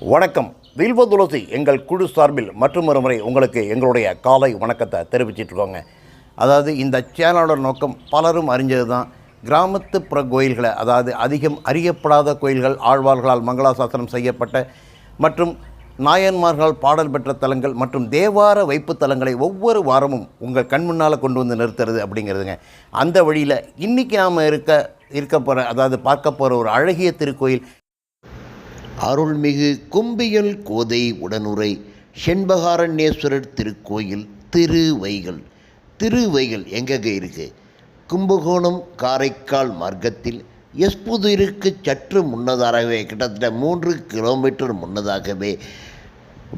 வணக்கம். வில்வ துளசி எங்கள் குழு சார்பில் மற்றொரு முறை உங்களுக்கு எங்களுடைய காலை வணக்கத்தை தெரிவிச்சிட்ருக்கோங்க. அதாவது இந்த சேனலோட நோக்கம் பலரும் அறிஞ்சது தான், கிராமத்துப்புற கோயில்களை, அதாவது அதிகம் அறியப்படாத கோயில்கள், ஆழ்வார்களால் மங்களாசாசனம் செய்யப்பட்ட மற்றும் நாயன்மார்களால் பாடல் பெற்ற தலங்கள் மற்றும் தேவார வைப்பு தலங்களை ஒவ்வொரு வாரமும் உங்கள் கண் முன்னால் கொண்டு வந்து நிறுத்துறது அப்படிங்கிறதுங்க. அந்த வழியில் இன்றைக்கி நாம் இருக்க போகிற, அதாவது பார்க்க போகிற ஒரு அழகிய திருக்கோயில் அருள்மிகு கும்பியல் கோதை உடனுரை செண்பகாரண்யேஸ்வரர் திருக்கோயில் திருவைகள் எங்கெங்க இருக்குது? கும்பகோணம் காரைக்கால் மார்க்கத்தில் எஸ்புதிருக்கு சற்று முன்னதாகவே, கிட்டத்தட்ட 3 கிலோமீட்டர் முன்னதாகவே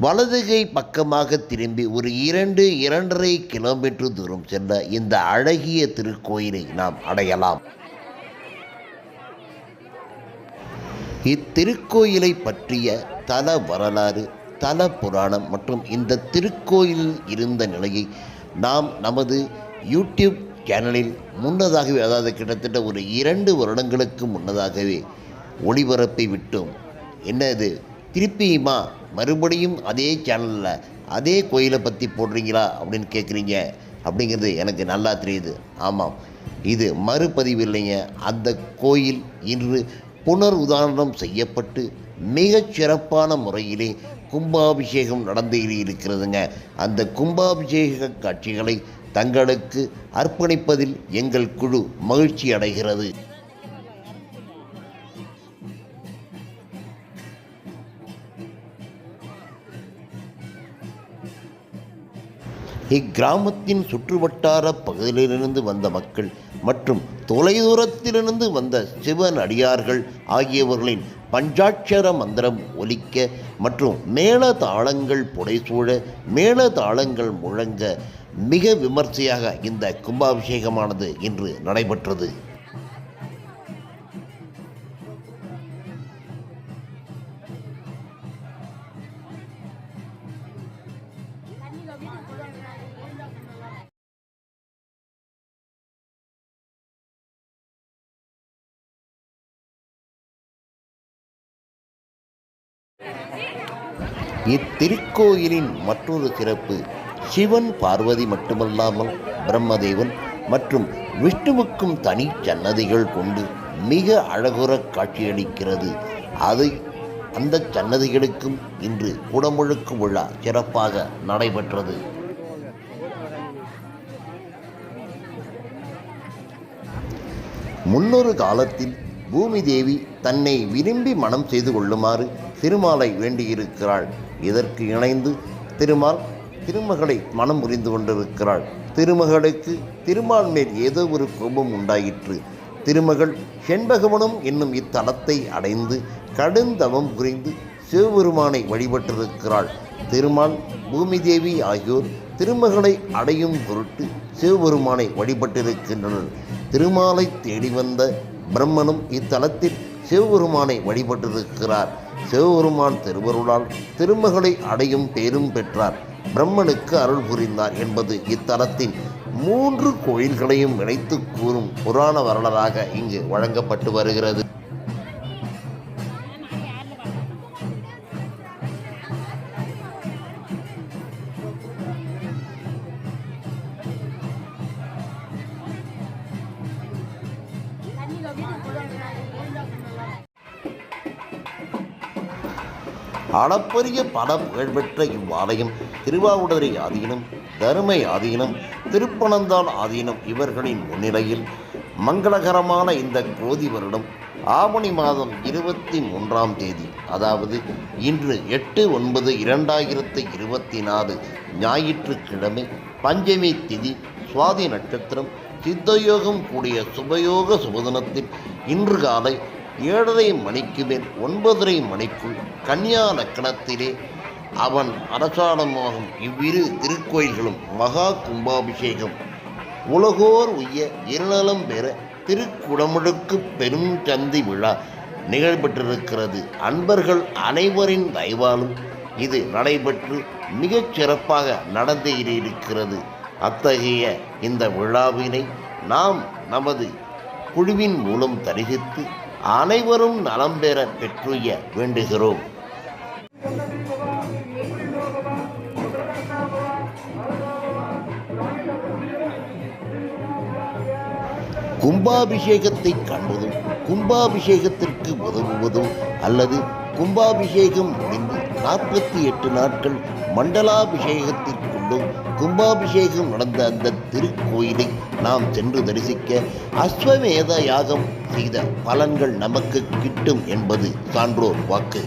வலதுகை பக்கமாக திரும்பி ஒரு 2-2.5 கிலோமீட்டர் தூரம் சென்ற இந்த அழகிய திருக்கோயிலை நாம் அடையலாம். இத்திருக்கோயிலை பற்றிய தல வரலாறு, தல புராணம் மற்றும் இந்த திருக்கோயிலில் இருந்த நிலையை நாம் நமது யூடியூப் சேனலில் முன்னதாகவே, அதாவது கிட்டத்தட்ட ஒரு 2 வருடங்களுக்கு முன்னதாகவே ஒளிபரப்பி விட்டோம். என்ன இது திருப்பியுமா மறுபடியும் அதே சேனலில் அதே கோயிலை பற்றி போடுறீங்களா அப்படின்னு கேட்குறீங்க அப்படிங்கிறது எனக்கு நல்லா தெரியுது. ஆமாம், இது மறுபதிவு இல்லைங்க. அந்த கோயில் இன்று புனர் உதாரணம் செய்யப்பட்டு மிகச் சிறப்பான முறையிலே கும்பாபிஷேகம் நடந்து இருக்கிறதுங்க. அந்த கும்பாபிஷேக காட்சிகளை தங்களுக்கு அர்ப்பணிப்பதில் எங்கள் குழு மகிழ்ச்சி அடைகிறது. இக்கிராமத்தின் சுற்றுவட்டார பகுதியிலிருந்து வந்த மக்கள் மற்றும் தொலைதூரத்திலிருந்து வந்த சிவன் அடியார்கள் ஆகியவர்களின் பஞ்சாட்சர மந்திரம் ஒலிக்க மற்றும் மேளதாளங்கள் புடைசூழ, மேளதாளங்கள் முழங்க மிக விமர்சையாக இந்த கும்பாபிஷேகமானது இன்று நடைபெற்றது. இத்திருக்கோயிலின் மற்றொரு சிறப்பு, சிவன் பார்வதி மட்டுமல்லாமல் பிரம்மதேவன் மற்றும் விஷ்ணுவுக்கும் தனி சன்னதிகள் கொண்டு மிக அழகுற காட்சியளிக்கிறது. அந்த சன்னதிகளுக்கும் இன்று குடமுழுக்கு விழா சிறப்பாக நடைபெற்றது. முன்னொரு காலத்தில் பூமி தேவி தன்னை விரும்பி மனம் செய்து கொள்ளுமாறு திருமாலை வேண்டியிருக்கிறாள். இதற்கு இணைந்து திருமால் திருமகளை மனம் புரிந்து கொண்டிருக்கிறாள். திருமகளுக்கு திருமால் மேல் ஏதோ ஒரு கோபம் உண்டாயிற்று. திருமகள் செண்பகவனம் என்னும் இத்தலத்தை அடைந்து கடுந்தவம் புரிந்து சிவபெருமானை வழிபட்டிருக்கிறாள். திருமால் பூமி தேவி ஆகியோர் திருமகளை அடையும் பொருட்டு சிவபெருமானை வழிபட்டிருக்கின்றனர். திருமாலை தேடி வந்த பிரம்மனும் இத்தலத்தில் சிவபெருமானை வழிபட்டிருக்கிறார். சிவபெருமான் திருவருளால் திருமகளை அடையும் பேரும் பெற்றார். பிரம்மனுக்கு அருள் புரிந்தார் என்பது இத்தலத்தின் 3 கோயில்களையும் இணைத்து கூறும் புராண வரலாறாக இங்கு வழங்கப்பட்டு வருகிறது. அளப்பரிய பல புகழ்பெற்ற இவ்வாலயம் திருவாவூடரை ஆதீனம், தருமை ஆதீனம், திருப்பனந்தாள் ஆதீனம் இவர்களின் முன்னிலையில் மங்களகரமான இந்த கோதி வருடம் ஆவணி மாதம் 23ஆம் தேதி, அதாவது இன்று 8/9/2024 ஞாயிற்றுக்கிழமை பஞ்சமி திதி, சுவாதி நட்சத்திரம், சித்தயோகம் கூடிய சுபயோக சுபதினத்தில் இன்று காலை 7:30 மணிக்கு மேல் 9:30 மணிக்குள் கன்னியா லக்கணத்திலே அவன் அரசாணமாகும் இவ்விரு திருக்கோயில்களும் மகா கும்பாபிஷேகம் உலகோர் உய்ய இருநலம் பெற திருக்குடமுழுக்கு பெரும் சந்தி விழா நிகழ்பெற்றிருக்கிறது. அன்பர்கள் அனைவரின் தயவாலும் இது நடைபெற்று மிகச் சிறப்பாக நடந்தேறியிருக்கிறது. அத்தகைய இந்த விழாவினை நாம் நமது குழுவின் மூலம் தரிசித்து அனைவரும் நலம் பெற பெற்றுய வேண்டுகிறோம். கும்பாபிஷேகத்தை காண்பதும் கும்பாபிஷேகத்திற்கு உதவுவதும் அல்லது கும்பாபிஷேகம் முடிந்து 48 நாட்கள் மண்டலாபிஷேகத்திற்குள்ளும் கும்பாபிஷேகம் நடந்த அந்த திருக்கோயிலை நாம் சென்று தரிசிக்க அஸ்வமேத யாகம் செய்த பலன்கள் நமக்கு கிட்டும் என்பது சான்றோர் வாக்கு.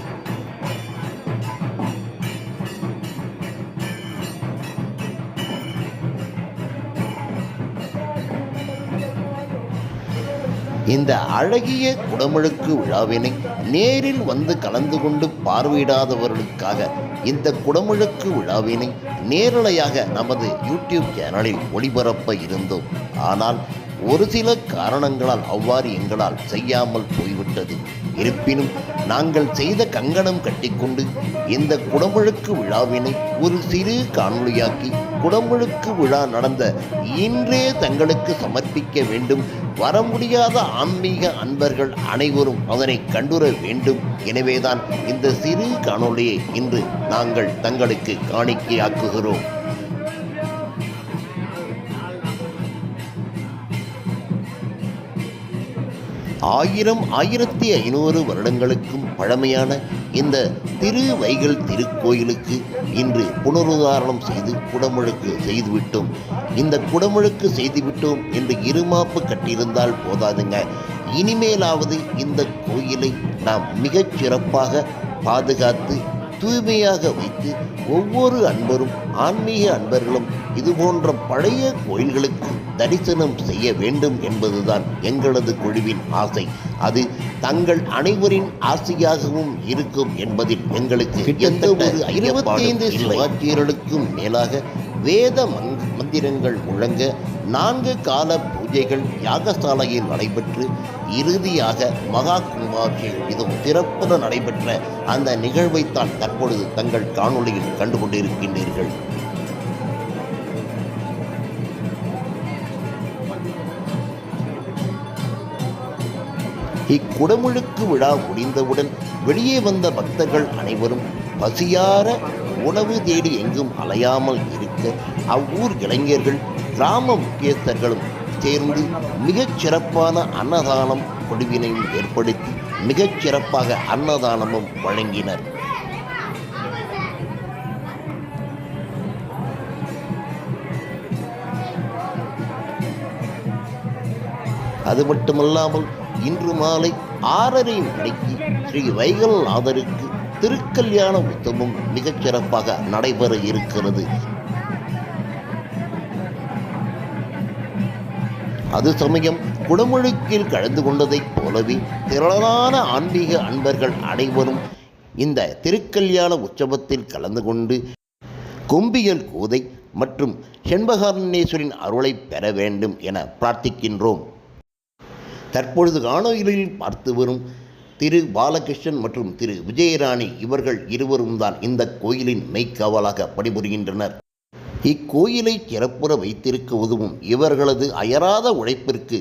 இந்த அழகிய குடமுழுக்கு விழாவினை நேரில் வந்து கலந்து கொண்டு பார்வையிடாதவர்களுக்காக இந்த குடமுழுக்கு விழாவினை நேரலையாக நமது யூடியூப் சேனலில் ஒளிபரப்ப இருந்தோம். ஆனால் ஒரு சில காரணங்களால் அவ்வாறு எங்களால் செய்யாமல் போய்விட்டது. இருப்பினும் நாங்கள் செய்த கங்கணம் கட்டிக்கொண்டு இந்த குடமுழுக்கு விழாவினை ஒரு சிறு காணொளியாக்கி குடமுழுக்கு விழா நடந்த இன்றே தங்களுக்கு சமர்ப்பிக்க வேண்டும். வர முடியாத ஆன்மீக அன்பர்கள் அனைவரும் அதனை கண்டுர வேண்டும். எனவேதான் இந்த சிறு காணொளியை இன்று நாங்கள் தங்களுக்கு காணிக்கையாக்குகிறோம். 1500 வருடங்களுக்கும் பழமையான இந்த திருவைகல் திருக்கோயிலுக்கு இன்று புனருதாரணம் செய்து குடமுழுக்கு செய்துவிட்டோம். இந்த குடமுழுக்கு செய்துவிட்டோம் என்று இருமாப்பு கட்டியிருந்தால் போதாதுங்க. இனிமேலாவது இந்த கோயிலை நாம் மிகச் சிறப்பாக பாதுகாத்து தூய்மையாக வைத்து ஒவ்வொரு அன்பரும் ஆன்மீக அன்பர்களும் இதுபோன்ற பழைய கோயில்களுக்கு தரிசனம் செய்ய வேண்டும் என்பதுதான் எங்களது குழுவின் ஆசை. அது தங்கள் அனைவரின் ஆசையாகவும் இருக்கும் என்பதில் எங்களுக்கு எந்த ஒரு 25 சிவாச்சியர்களுக்கும் மேலாக வேத மந்திரங்கள் முழங்க 4 கால பூஜைகள் யாகசாலையில் நடைபெற்று இறுதியாக மகா கும்பாபிஷேகம் இதுவும் சிறப்புடன் நடைபெற்ற அந்த நிகழ்வைத்தான் தற்பொழுது தங்கள் காணொளியில் கண்டுகொண்டிருக்கின்றீர்கள். இக்குடமுழுக்கு விழா முடிந்தவுடன் வெளியே வந்த பக்தர்கள் அனைவரும் பசியார உணவு தேடி எங்கும் அலையாமல் இருக்க அவ்வூர் இளைஞர்கள் கிராம முக்கியஸ்தர்களும் சேர்ந்து மிகச் சிறப்பான அன்னதானம் குழுவினையும் ஏற்படுத்தி மிகச் சிறப்பாக அன்னதானமும் வழங்கினர். அது மட்டுமல்லாமல் இன்று மாலை 6:30 மணிக்கு ஸ்ரீ வைகல்நாதருக்கு திருக்கல்யாண உற்சவம் மிகச் சிறப்பாக நடைபெற இருக்கிறது. அது சமயம் குடமுழுக்கில் கலந்து கொண்டதைப் போலவே திரளான ஆன்மீக அன்பர்கள் அனைவரும் இந்த திருக்கல்யாண உற்சவத்தில் கலந்து கொண்டு கொம்பியல் கோதை மற்றும் செண்பகாரண்யேஸ்வரின் அருளை பெற வேண்டும் என பிரார்த்திக்கின்றோம். தற்பொழுது காணொலியில் பார்த்து வரும் திரு பாலகிருஷ்ணன் மற்றும் திரு விஜயராணி இவர்கள் இருவரும் தான் இந்த கோயிலின் மெய்க்காவலாக பணிபுரிகின்றனர். இக்கோயிலை சிறப்புற வைத்திருக்க உதவும் இவர்களது அயராத உழைப்பிற்கு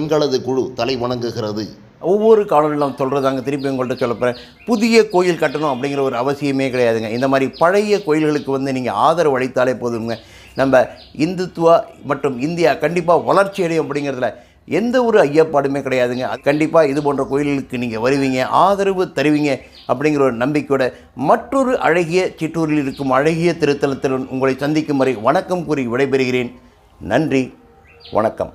எங்களது குழு தலை வணங்குகிறது. ஒவ்வொரு காணொலியும் நாம் சொல்கிறதாங்க திருப்பி உங்கள்கிட்ட சொல்லப்போகிறேன். புதிய கோயில் கட்டணும் அப்படிங்கிற ஒரு அவசியமே கிடையாதுங்க. இந்த மாதிரி பழைய கோயில்களுக்கு நீங்கள் ஆதரவு அளித்தாலே போதுங்க. நம்ம இந்துத்துவா மற்றும் இந்தியா கண்டிப்பாக வளர்ச்சி அடையும் அப்படிங்கிறதுல எந்த ஒரு ஐயப்பாடுமே கிடையாதுங்க. கண்டிப்பாக இது போன்ற கோயில்களுக்கு நீங்கள் வருவீங்க, ஆதரவு தருவீங்க அப்படிங்கிற ஒரு நம்பிக்கையோட மற்றொரு அழகிய சிற்றூரில் இருக்கும் அழகிய திருத்தலத்துடன் உங்களை சந்திக்கும் வரை வணக்கம் கூறி விடைபெறுகிறேன். நன்றி, வணக்கம்.